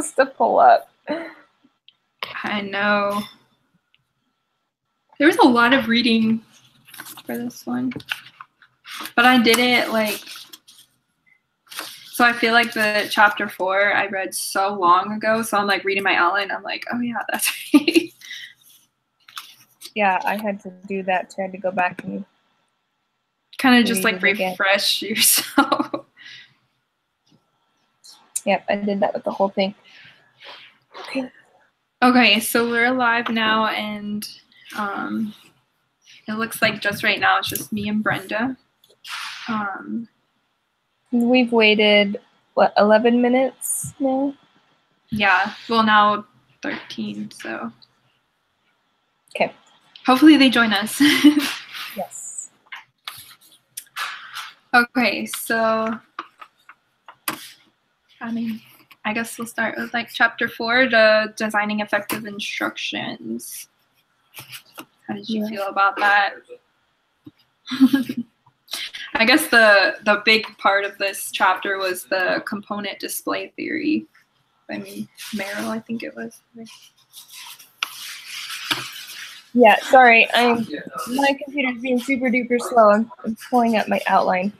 supposed to pull up. I know. There was a lot of reading for this one. But I did it like, so I feel like the chapter 4 I read so long ago. So I'm like reading my outline. I'm like, oh yeah, that's right. Yeah, I had to do that too. I had to go back and kind of just like refresh yourself. Yep, I did that with the whole thing. Okay, so we're live now, and it looks like just right now it's just me and Brenda. We've waited, what, 11 minutes now? Yeah, well now 13, so. Okay. Hopefully they join us. Yes. Okay, so, I mean, I guess we'll start with like chapter 4, the designing effective instructions. How did you feel about that? I guess the big part of this chapter was the component display theory. I mean, Merrill, I think it was. Yeah, sorry, my computer's being super duper slow. I'm pulling up my outline.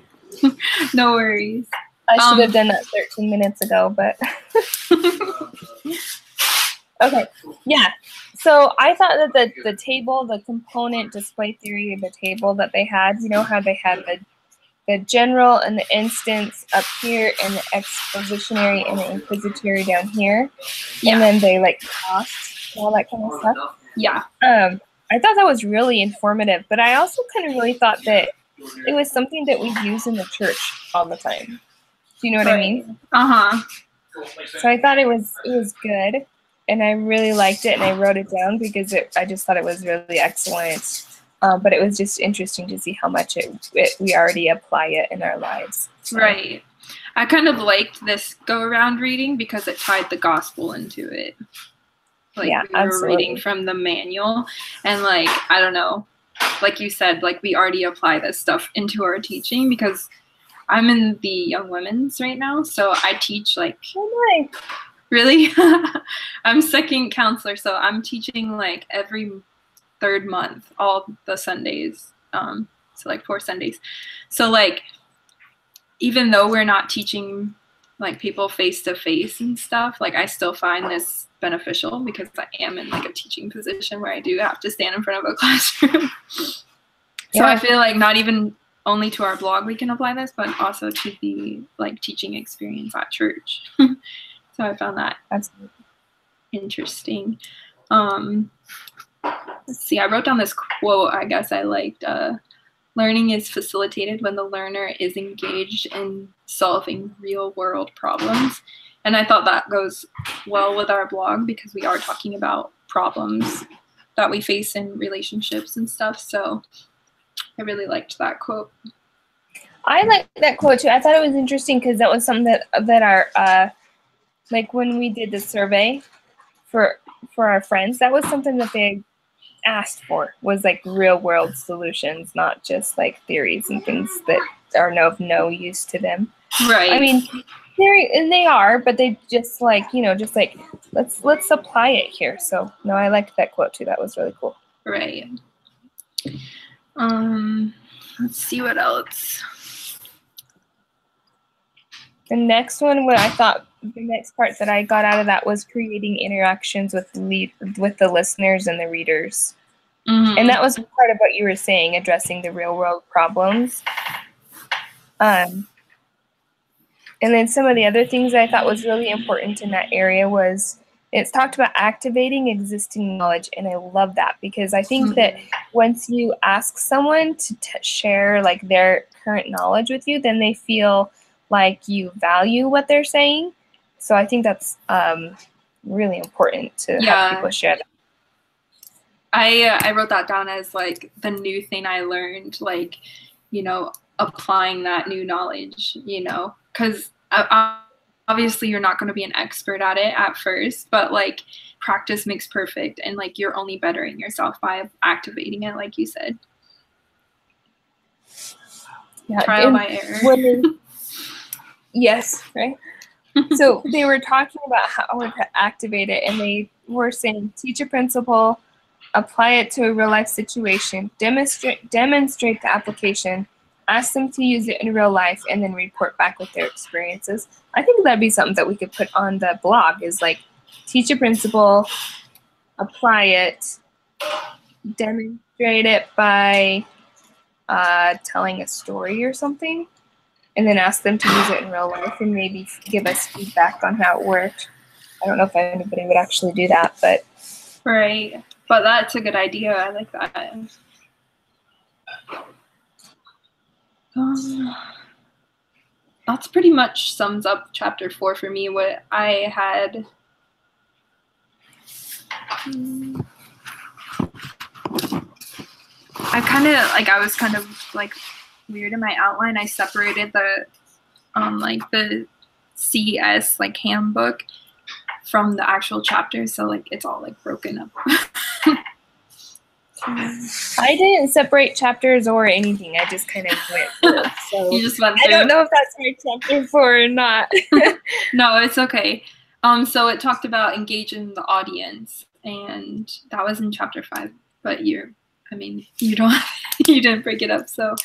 No worries. I should have done that 13 minutes ago, but okay. Yeah. So I thought that the table, the component display theory, the table that they had, you know how they had the general and the instance up here and the expositionary and the inquisitory down here. Yeah. And then they like cost and all that kind of stuff. Yeah. I thought that was really informative, but I also kind of really thought that it was something that we use in the church all the time. Do you know what I mean? Uh-huh. So I thought it was good, and I really liked it, and I wrote it down because I just thought it was really excellent. But it was just interesting to see how much we already apply it in our lives. So. Right. I kind of liked this go-around reading because it tied the gospel into it. Like, yeah, we were reading from the manual, and like, I don't know, like you said, like we already apply this stuff into our teaching because I'm in the young women's right now, so I teach like, oh my. Really? I'm second counselor, so I'm teaching like every third month, all the Sundays, so like 4 Sundays. So like, even though we're not teaching like people face to face and stuff, like I still find this beneficial because I am in like a teaching position where I do have to stand in front of a classroom. So I feel like not even only to our blog we can apply this, but also to the like teaching experience at church. So I found that interesting. Let's see, I wrote down this quote I guess I liked. Learning is facilitated when the learner is engaged in solving real world problems. And I thought that goes well with our blog because we are talking about problems that we face in relationships and stuff. So I really liked that quote. I liked that quote too. I thought it was interesting because that was something that our, like when we did the survey for our friends, that was something that they asked for, was like real world solutions, not just like theories and things that are of no use to them. Right. I mean, they are, but they just like, you know, just like let's apply it here. So no, I liked that quote too. That was really cool. Right. Let's see what else. The next one, what I thought the next part that I got out of that was creating interactions with the listeners and the readers. Mm-hmm. And that was part of what you were saying, addressing the real world problems. And then some of the other things I thought was really important in that area was it's talked about activating existing knowledge, and I love that because I think that once you ask someone to share like their current knowledge with you, then they feel like you value what they're saying. So I think that's really important to have people share that. I wrote that down as like the new thing I learned, like, you know, applying that new knowledge, you know, because obviously you're not going to be an expert at it at first, but like practice makes perfect, and like you're only bettering yourself by activating it, like you said. Yeah, trial by error. Yes, right. So they were talking about how to activate it, and they were saying teach a principle, apply it to a real life situation, demonstrate the application, ask them to use it in real life, and then report back with their experiences. I think that'd be something that we could put on the blog, is like teach a principle, apply it, demonstrate it by telling a story or something, and then ask them to use it in real life and maybe give us feedback on how it worked. I don't know if anybody would actually do that, but. Right. But that's a good idea. I like that. That's pretty much sums up chapter 4 for me. What I had. I was kind of like weird in my outline. I separated the the CS like handbook from the actual chapter, so like it's all like broken up. I didn't separate chapters or anything. I just kind of went through. So you just went through. I don't know if that's my chapter 4 or not. No, it's okay. So it talked about engaging the audience, and that was in chapter 5. But you don't, you didn't break it up. So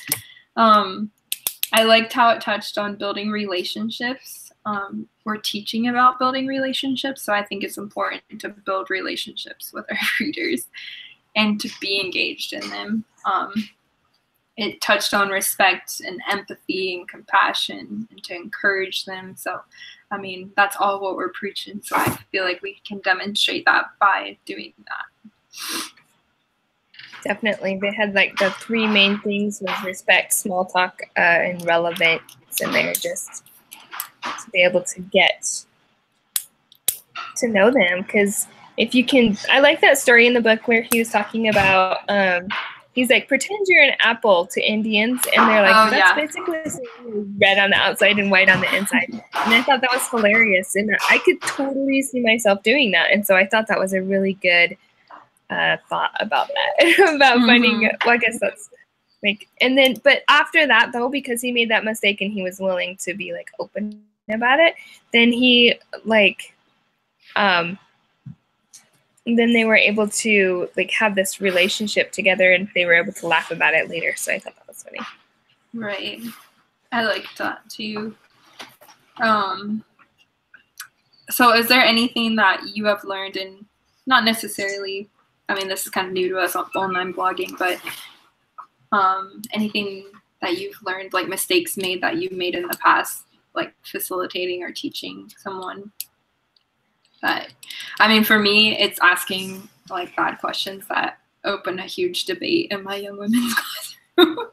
I liked how it touched on building relationships. We're teaching about building relationships, so I think it's important to build relationships with our readers and to be engaged in them. It touched on respect and empathy and compassion and to encourage them. So, that's all what we're preaching. So I feel like we can demonstrate that by doing that. Definitely. They had like the 3 main things was respect, small talk, and relevance in there, just to be able to get to know them. Because if you can, I like that story in the book where he was talking about, he's like, pretend you're an apple to Indians, and they're like, that's basically red on the outside and white on the inside. And I thought that was hilarious, and I could totally see myself doing that. And so I thought that was a really good thought about that, about finding, well, I guess that's like, and then, but after that though, because he made that mistake and he was willing to be like open about it, then he like, then they were able to like have this relationship together, and they were able to laugh about it later. So I thought that was funny. Right. I liked that too. So is there anything that you have learned in, not necessarily, this is kind of new to us on online blogging, but anything that you've learned, like mistakes made that you've made in the past, like facilitating or teaching someone? That, for me, it's asking like bad questions that open a huge debate in my young women's classroom.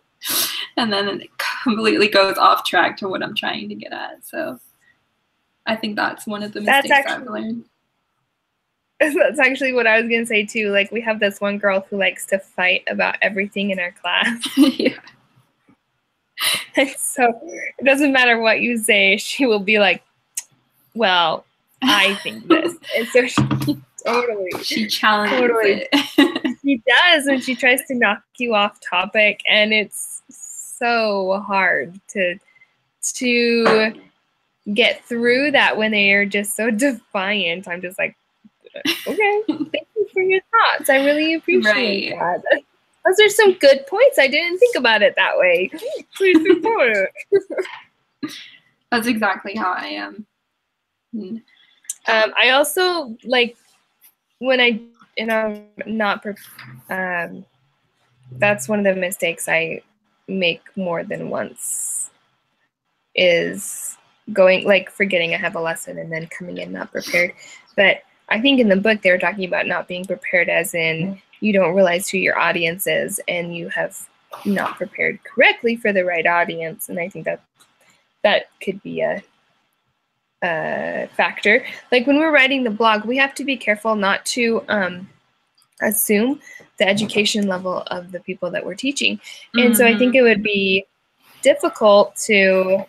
And then it completely goes off track to what I'm trying to get at. So I think that's one of the mistakes I've learned. That's actually what I was going to say too. Like, we have this one girl who likes to fight about everything in our class. Yeah. And so it doesn't matter what you say, she will be like, well, I think this. And so she challenges it. She does, and she tries to knock you off topic, and it's so hard to get through that when they are just so defiant. I'm just like, okay, thank you for your thoughts. I really appreciate that. Those are some good points. I didn't think about it that way. Please report it. That's exactly how I am. I also like when I'm not that's one of the mistakes I make more than once, is going, like, forgetting I have a lesson and then coming in not prepared. But I think in the book they were talking about not being prepared as in you don't realize who your audience is and you have not prepared correctly for the right audience. And I think that could be a factor. Like when we're writing the blog, we have to be careful not to assume the education level of the people that we're teaching. And so I think it would be difficult to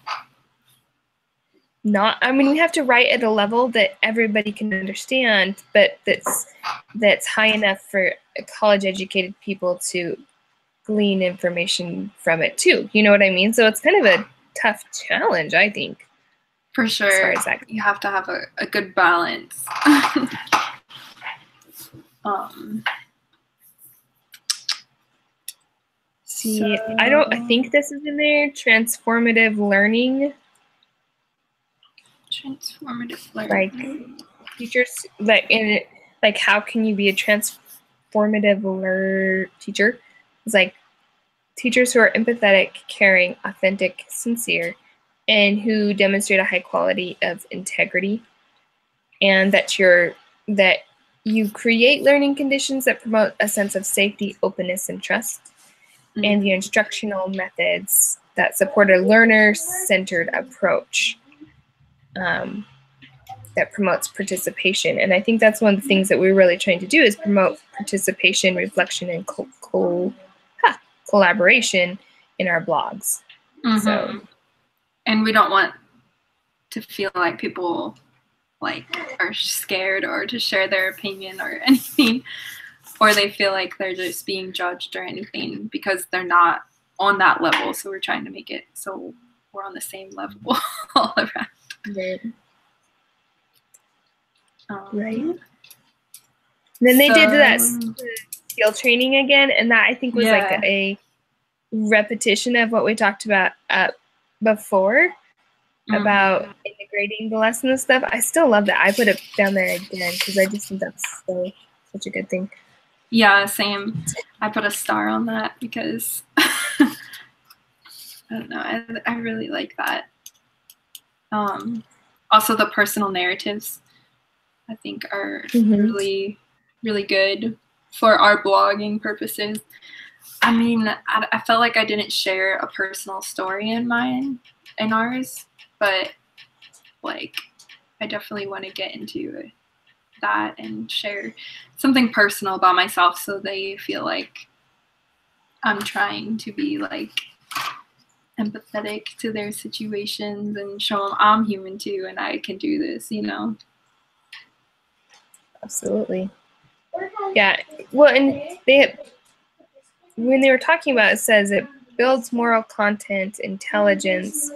we have to write at a level that everybody can understand, but that's high enough for college educated people to glean information from it too. You know what I mean? So it's kind of a tough challenge, I think. For sure. You have to have a good balance. See, I think this is in there. Transformative learning. Transformative learning. Like teachers, like how can you be a transformative teacher? It's like teachers who are empathetic, caring, authentic, sincere, and who demonstrate a high quality of integrity, and that you create learning conditions that promote a sense of safety, openness, and trust, and the instructional methods that support a learner-centered approach that promotes participation. And I think that's one of the things that we're really trying to do is promote participation, reflection, and collaboration in our blogs. So, and we don't want to feel like people like are scared or to share their opinion or anything, or they feel like they're just being judged or anything because they're not on that level. So we're trying to make it so we're on the same level all around. Right. Then they did that skill training again, and that I think was like a repetition of what we talked about before about integrating the lesson and stuff. I still love that. I put it down there again because I just think that's such a good thing. Yeah, same. I put a star on that because I don't know. I really like that. Also, the personal narratives I think are really, really good for our blogging purposes. I mean, I felt like I didn't share a personal story in ours, but like I definitely want to get into that and share something personal about myself so they feel like I'm trying to be like empathetic to their situations and show them I'm human too and I can do this, you know. Absolutely. Yeah. Well, and when they were talking about it, says it builds moral content, intelligence,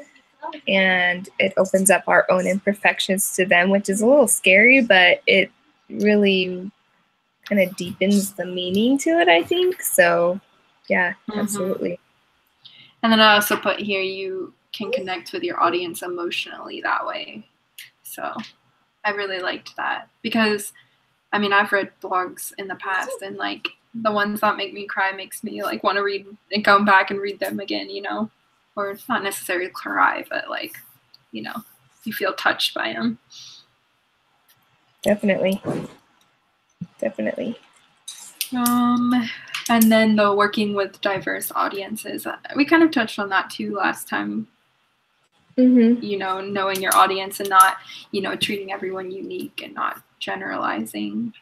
and it opens up our own imperfections to them, which is a little scary, but it really kind of deepens the meaning to it, I think. So, yeah, absolutely. And then I also put here you can connect with your audience emotionally that way. So I really liked that because I mean, I've read blogs in the past and like the ones that make me cry makes me like want to read and come back and read them again, you know, or it's not necessarily cry, but like, you know, you feel touched by them. Definitely. And then the working with diverse audiences, we kind of touched on that too last time. You know, knowing your audience and not, you know, treating everyone unique and not generalizing.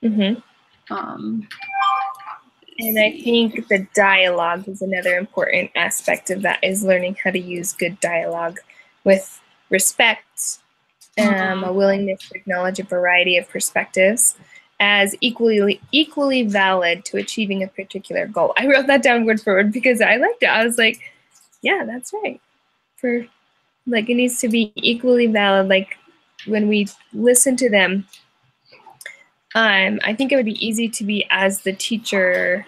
And I think the dialogue is another important aspect of that, is learning how to use good dialogue with respect, a willingness to acknowledge a variety of perspectives as equally valid to achieving a particular goal. I wrote that down word for word because I liked it. I was like, yeah, that's right. For like, it needs to be equally valid. Like when we listen to them, I think it would be easy to be as the teacher.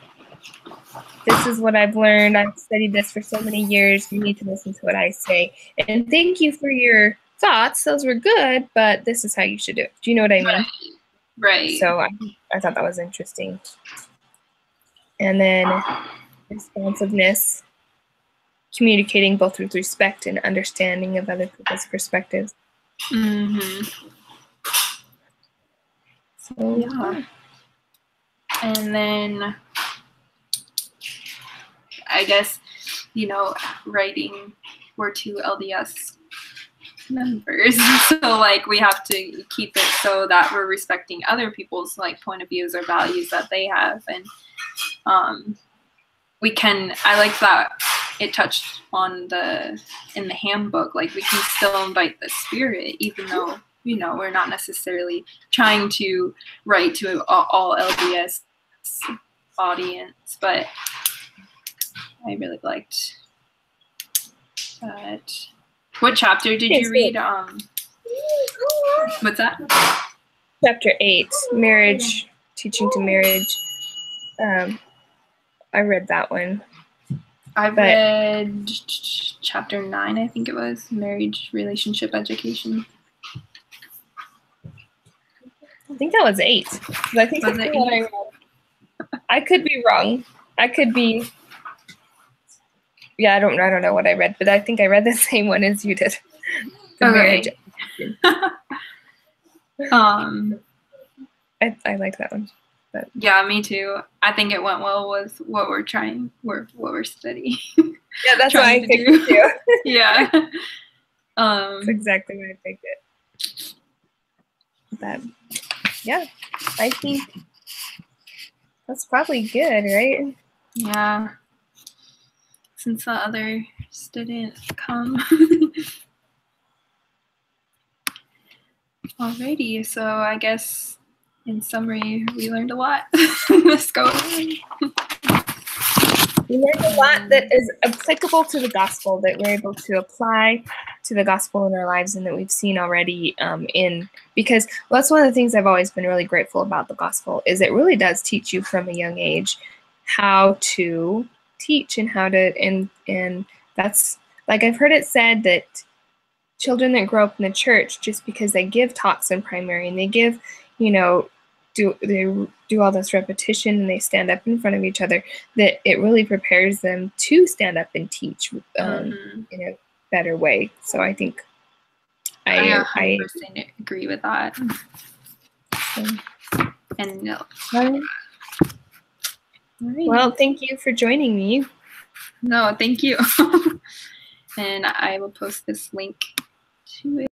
This is what I've learned. I've studied this for so many years. You need to listen to what I say. And thank you for your thoughts. Those were good, but this is how you should do it. Do you know what I mean? Right. So I thought that was interesting. And then responsiveness, communicating both with respect and understanding of other people's perspectives. So, yeah. And then I guess, you know, writing, we're two LDS members, so like we have to keep it so that we're respecting other people's like point of views or values that they have. And we can, I like that it touched on in the handbook, like we can still invite the spirit even though, you know, we're not necessarily trying to write to all LDS audience, but I really liked that. What chapter did you read? What's that? Chapter 8, marriage, teaching to marriage. I read that one. I read chapter 9, I think it was, marriage relationship education. I think that was 8. I think that's what I read. I could be wrong. I could be. Yeah, I don't know what I read, but I think I read the same one as you did. The marriage. I like that one. But. Yeah, me too. I think it went well with what we're studying. Yeah, that's why I picked it too. Yeah. That's exactly why I picked it. But yeah, I think that's probably good, right? Yeah. Since the other student come. Alrighty, so I guess in summary, we learned a lot. Let's go. We learned a lot that is applicable to the gospel, that we're able to apply to the gospel in our lives, and that we've seen already because that's one of the things I've always been really grateful about the gospel, is it really does teach you from a young age how to teach and how to, and that's, like, I've heard it said that children that grow up in the church, just because they give talks in primary and they give, they do all this repetition and they stand up in front of each other, that it really prepares them to stand up and teach in a better way. So I think I 100% agree with that. And no. Well, thank you for joining me. No, thank you. And I will post this link to it.